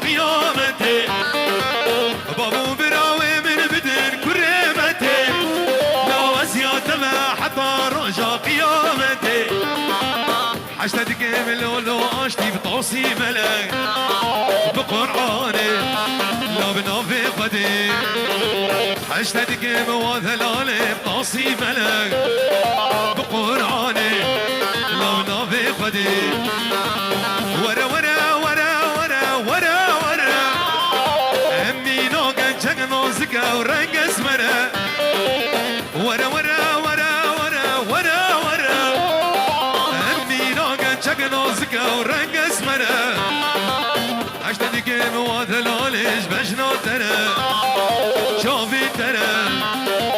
قيامتي بابو براوي من بدن كريمتي لا وزيادة ما حتى رجا قيامتي حشتك من لولو اشتي بطوسي ملك بقرعاني لا بنافي قدي حشتك موذلالي بطوسي ملك بقرعاني لا بنافي قدي ورا ورا ورا ورا ورا ورا امي نوغن جنو زكا ورنگ اسمره ورا ورا ورا ورا ورا ورا امي نوغن جنو زكا ورنگ اسمره اشتدك موادلالش بجنا تره شافي تره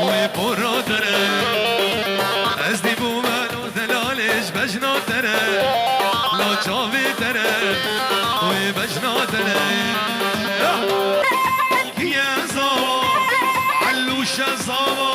ويبورا تره ازدي بومانو دلالش بجنا تره لا شافي تره ويبجنا تره يا زوا علوش زوا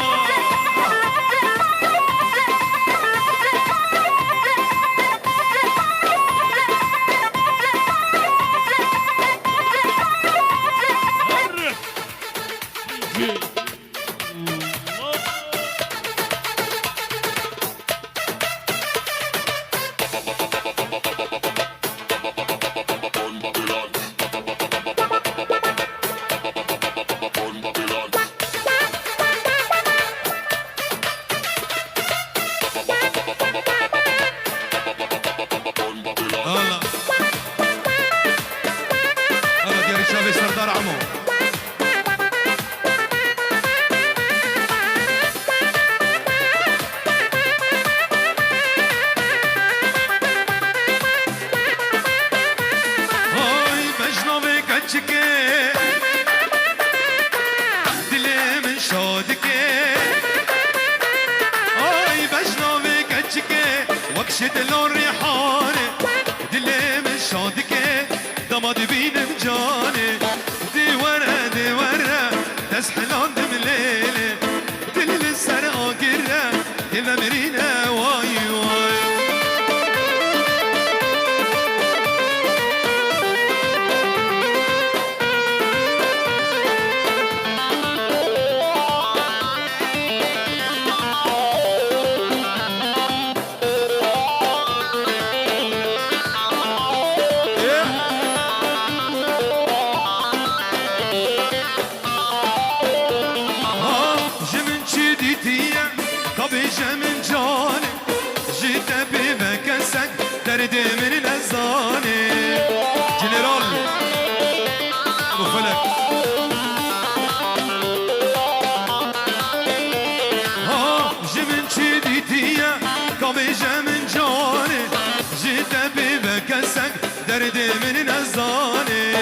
وكشت لون ريحاني دلي من شادكي دماد بينم جاني دي ورا تسحلان دم ليلي دل السر آقرة هذا مرينا واي واي من جاني جيت بمكسك درد من الأزاني جنرال أبو فلك جمن شديتيا كابيجا من جاني جيت بمكسك درد من الأزاني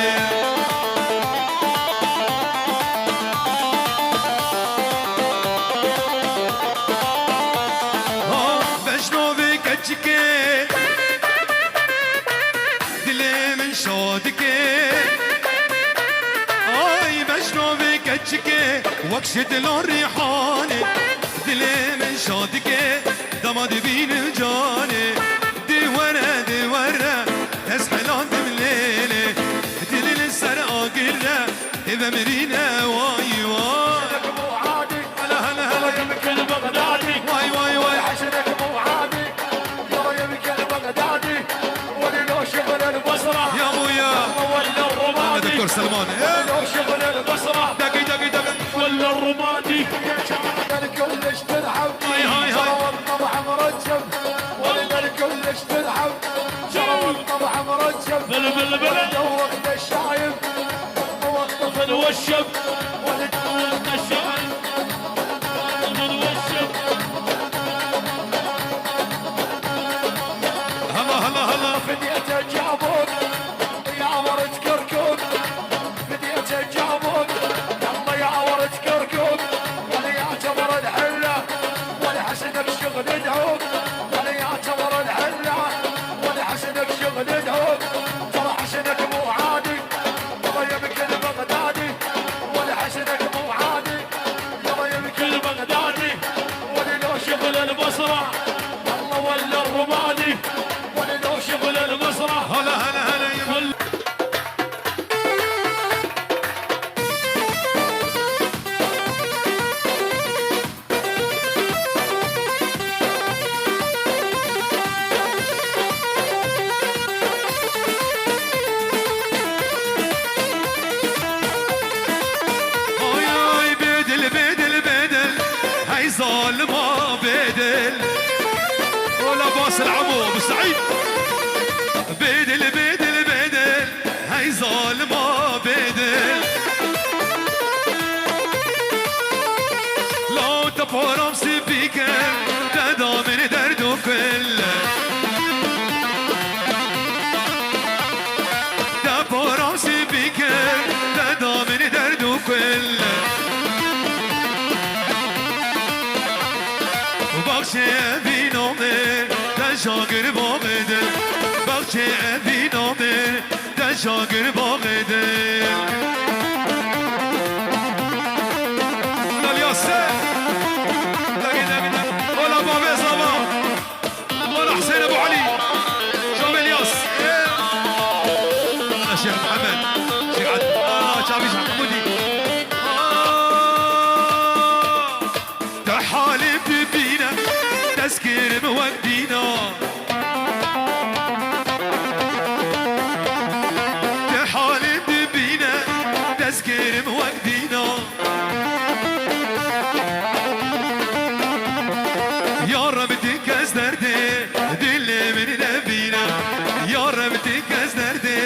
دلي من شادكي اي بشنو بكتشكي وكشت لون ريحاني دلي من شادكي دماد بين جاني دي ورا تسحلان دم ليلي دلي للسر آقرة إذا مرينا واي واي هلا هلا هلا يمكن بغدادي واي واي واي حسنك مو عادي يا يمكن بغدادي ولو شغل البصرة يا ابويا ولا الرمادي دكتور سلمان ولو شغل البصرة دقي دقي دقي ولا الرمادي كلش تلعب هاي الطبع مرجب ولا كلش تلعب جرى الطبع مرجب بل وقت الشايب وقت الوشب وقت الشايب هلا فدية الجابون يا ورد كركوب فدية الجابون يلا يا ورد كركوب ولا يعتبر الحلة ولا حسنك شغل دعوب ولا يعتبر الحلة ولا حسنك شغل دعوب ترى حسنك مو عادي ترى يمكن بغدادي ولا حسنك مو عادي ظالمة بدل ولا باص العمو ابو سعيد بدل بدل بدل هاي ظالمة بدل لو تبورم سبيك تدا من دردو كله تبورم سبيك تدا من دردو كله بخشه بینامه تشاگر باقده بخشه بینامه تشاگر باقده دلیاسه لگیده بیده اولا بابه زمان اولا حسین ابو علی شام الیاس اولا شیخ محمد شیخ عد شابیش حمودی تحالي ببينا تذكر مودينا تحالي ببينا تذكر مودينا يا رب تكاس دردي دل من نبينا يا رب تكاس دردي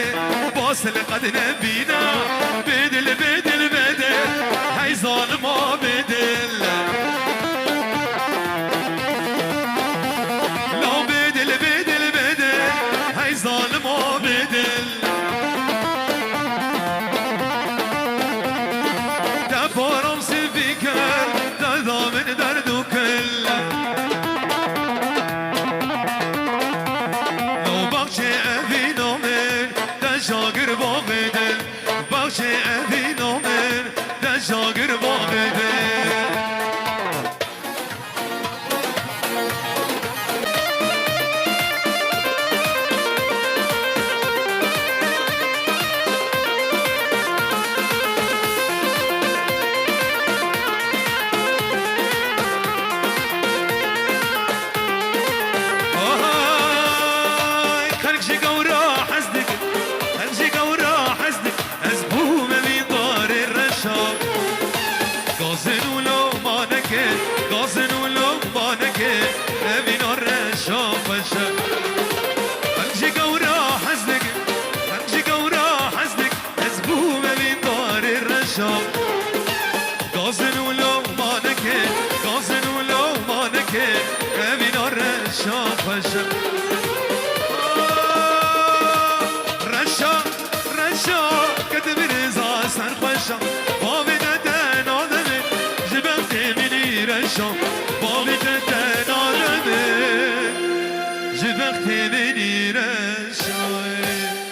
باصل قد نبينا بدل بدل بدل هاي ظالمة بدل ظالمة بدل دفرم سبيكر دادا من دردو كل لو بخشي أبي نومن تشاقر باغدل بخشي أبي نومن تشاقر باغدل غازن ولو بانك ابن الرشاق وشا انجي قورا حزنك انجي قورا حزنك ازبوم من دار الرشاق غازن ولو بانك غازن ولو بانك ابن الرشاق وشا رشاق رشاق كتب رزا سر خوشا باقی تن آدمه جبخت منی رشای